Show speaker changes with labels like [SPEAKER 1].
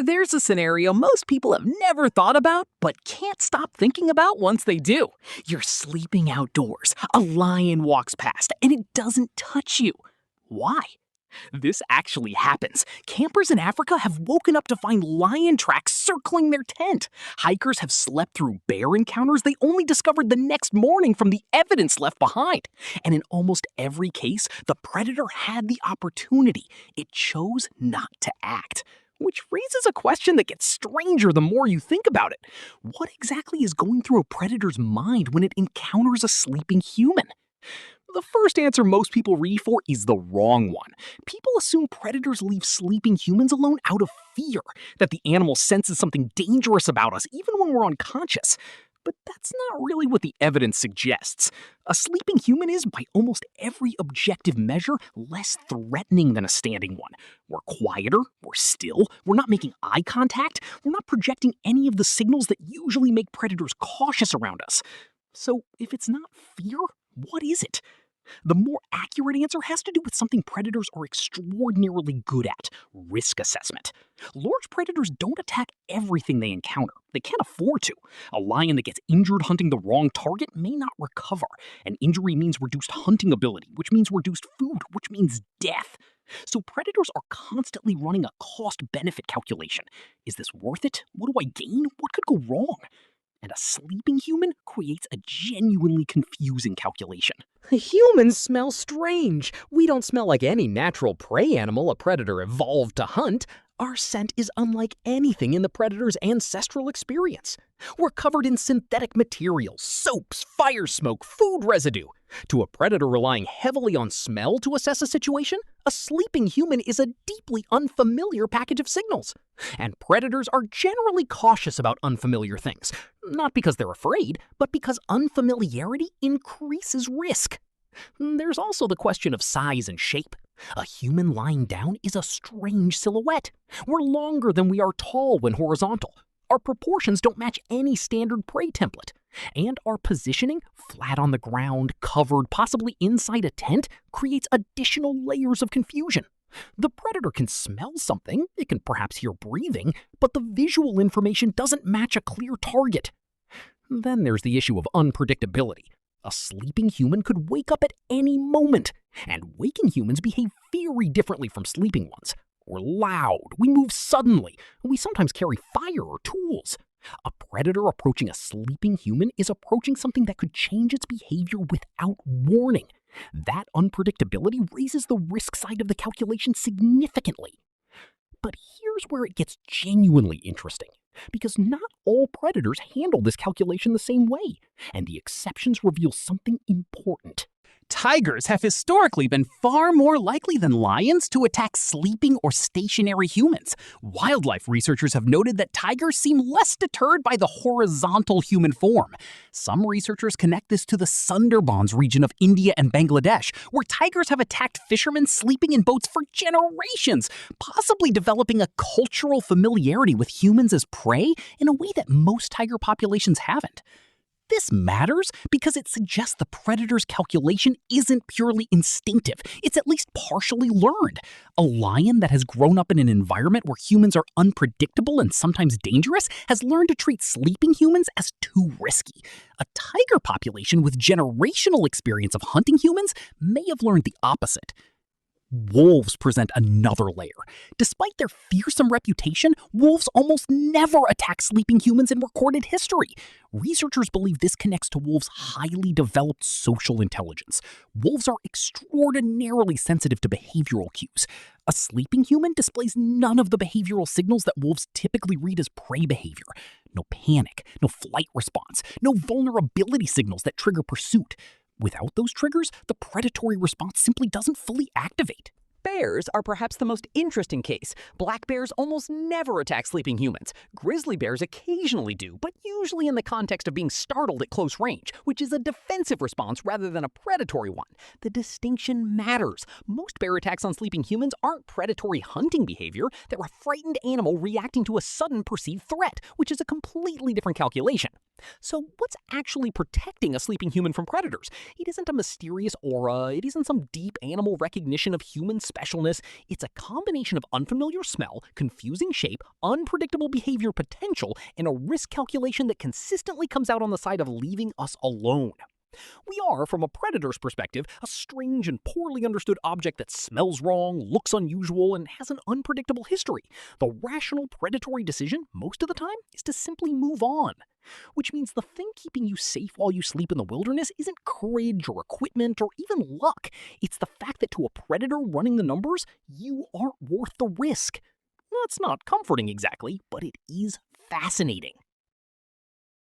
[SPEAKER 1] There's a scenario most people have never thought about, but can't stop thinking about once they do. You're sleeping outdoors, a lion walks past, and it doesn't touch you. Why? This actually happens. Campers in Africa have woken up to find lion tracks circling their tent. Hikers have slept through bear encounters they only discovered the next morning from the evidence left behind. And in almost every case, the predator had the opportunity. It chose not to act. Which raises a question that gets stranger the more you think about it. What exactly is going through a predator's mind when it encounters a sleeping human? The first answer most people reach for is the wrong one. People assume predators leave sleeping humans alone out of fear, that the animal senses something dangerous about us even when we're unconscious. But that's not really what the evidence suggests. A sleeping human is, by almost every objective measure, less threatening than a standing one. We're quieter, we're still, we're not making eye contact, we're not projecting any of the signals that usually make predators cautious around us. So if it's not fear, what is it? The more accurate answer has to do with something predators are extraordinarily good at: risk assessment. Large predators don't attack everything they encounter. They can't afford to. A lion that gets injured hunting the wrong target may not recover. An injury means reduced hunting ability, which means reduced food, which means death. So predators are constantly running a cost-benefit calculation. Is this worth it? What do I gain? What could go wrong? And a sleeping human creates a genuinely confusing calculation.
[SPEAKER 2] Humans smell strange. We don't smell like any natural prey animal a predator evolved to hunt. Our scent is unlike anything in the predator's ancestral experience. We're covered in synthetic materials, soaps, fire smoke, food residue. To a predator relying heavily on smell to assess a situation, a sleeping human is a deeply unfamiliar package of signals. And predators are generally cautious about unfamiliar things, not because they're afraid, but because unfamiliarity increases risk. There's also the question of size and shape. A human lying down is a strange silhouette. We're longer than we are tall when horizontal. Our proportions don't match any standard prey template. And our positioning, flat on the ground, covered, possibly inside a tent, creates additional layers of confusion. The predator can smell something, it can perhaps hear breathing, but the visual information doesn't match a clear target. Then there's the issue of unpredictability. A sleeping human could wake up at any moment, and waking humans behave very differently from sleeping ones. We're loud, we move suddenly, we sometimes carry fire or tools. A predator approaching a sleeping human is approaching something that could change its behavior without warning. That unpredictability raises the risk side of the calculation significantly. But here's where it gets genuinely interesting, because not all predators handle this calculation the same way, and the exceptions reveal something important.
[SPEAKER 1] Tigers have historically been far more likely than lions to attack sleeping or stationary humans. Wildlife researchers have noted that tigers seem less deterred by the horizontal human form. Some researchers connect this to the Sundarbans region of India and Bangladesh, where tigers have attacked fishermen sleeping in boats for generations, possibly developing a cultural familiarity with humans as prey in a way that most tiger populations haven't. This matters because it suggests the predator's calculation isn't purely instinctive. It's at least partially learned. A lion that has grown up in an environment where humans are unpredictable and sometimes dangerous has learned to treat sleeping humans as too risky. A tiger population with generational experience of hunting humans may have learned the opposite. Wolves present another layer. Despite their fearsome reputation, wolves almost never attack sleeping humans in recorded history. Researchers believe this connects to wolves' highly developed social intelligence. Wolves are extraordinarily sensitive to behavioral cues. A sleeping human displays none of the behavioral signals that wolves typically read as prey behavior. No panic, no flight response, no vulnerability signals that trigger pursuit. Without those triggers, the predatory response simply doesn't fully activate.
[SPEAKER 2] Bears are perhaps the most interesting case. Black bears almost never attack sleeping humans. Grizzly bears occasionally do, but usually in the context of being startled at close range, which is a defensive response rather than a predatory one. The distinction matters. Most bear attacks on sleeping humans aren't predatory hunting behavior. They're a frightened animal reacting to a sudden perceived threat, which is a completely different calculation. So, what's actually protecting a sleeping human from predators? It isn't a mysterious aura, it isn't some deep animal recognition of human specialness. It's a combination of unfamiliar smell, confusing shape, unpredictable behavior potential, and a risk calculation that consistently comes out on the side of leaving us alone. We are, from a predator's perspective, a strange and poorly understood object that smells wrong, looks unusual, and has an unpredictable history. The rational predatory decision, most of the time, is to simply move on. Which means the thing keeping you safe while you sleep in the wilderness isn't courage or equipment or even luck. It's the fact that to a predator running the numbers, you aren't worth the risk. That's not comforting exactly, but it is fascinating.